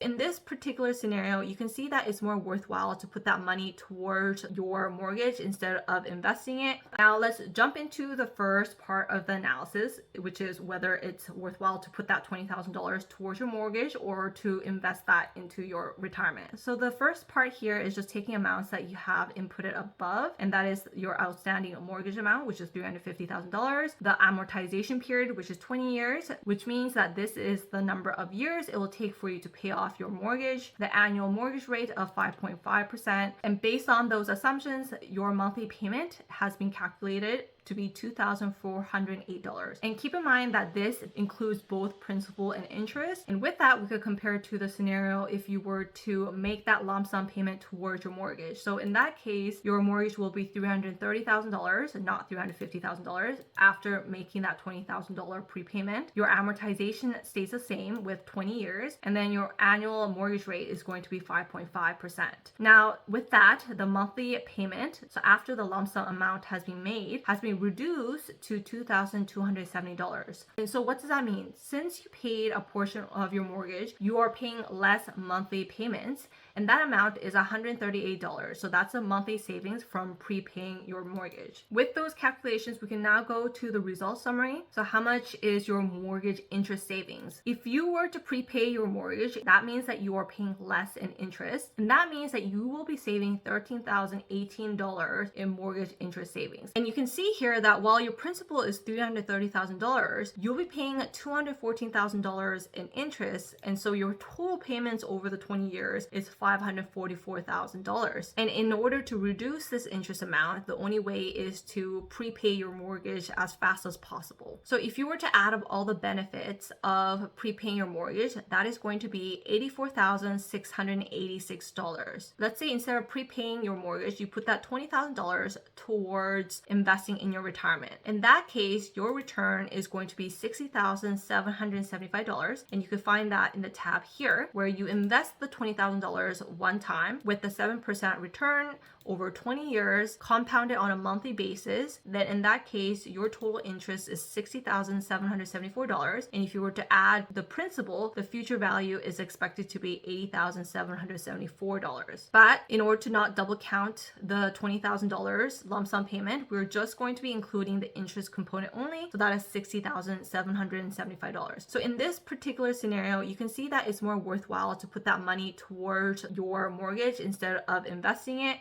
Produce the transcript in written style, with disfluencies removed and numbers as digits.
In this particular scenario, you can see that it's more worthwhile to put that money towards your mortgage instead of investing it. Now let's jump into the first part of the analysis, which is whether it's worthwhile to put that $20,000 towards your mortgage or to invest that into your retirement. So the first part here is just taking amounts that you have inputted above, and that is your outstanding mortgage amount, which is $350,000, the amortization period, which is 20 years, which means that this is the number of years it will take for you to pay off your mortgage, the annual mortgage rate of 5.5%, and based on those assumptions, your monthly payment has been calculated to be $2,408. And keep in mind that this includes both principal and interest. And with that, we could compare it to the scenario if you were to make that lump sum payment towards your mortgage. So in that case, your mortgage will be $330,000 and not $350,000 after making that $20,000 prepayment. Your amortization stays the same with 20 years, and then your annual mortgage rate is going to be 5.5%. Now, with that, the monthly payment, so after the lump sum amount has been made, has been reduced to $2,270. And so what does that mean? Since you paid a portion of your mortgage, you are paying less monthly payments, and that amount is $138. So that's a monthly savings from prepaying your mortgage. With those calculations, we can now go to the result summary. So how much is your mortgage interest savings? If you were to prepay your mortgage, that means that you are paying less in interest, and that means that you will be saving $13,018 in mortgage interest savings. And you can see here that while your principal is $330,000, you'll be paying $214,000 in interest, and so your total payments over the 20 years is $544,000. And in order to reduce this interest amount, the only way is to prepay your mortgage as fast as possible. So if you were to add up all the benefits of prepaying your mortgage, that is going to be $84,686. Let's say instead of prepaying your mortgage, you put that $20,000 towards investing in your retirement. In that case, your return is going to be $60,775, and you can find that in the tab here where you invest the $20,000 one time with the 7% return over 20 years, compounded on a monthly basis. Then in that case, your total interest is $60,774. And if you were to add the principal, the future value is expected to be $80,774. But in order to not double count the $20,000 lump sum payment, we're just going to be including the interest component only. So that is $60,775. So in this particular scenario, you can see that it's more worthwhile to put that money towards your mortgage instead of investing it.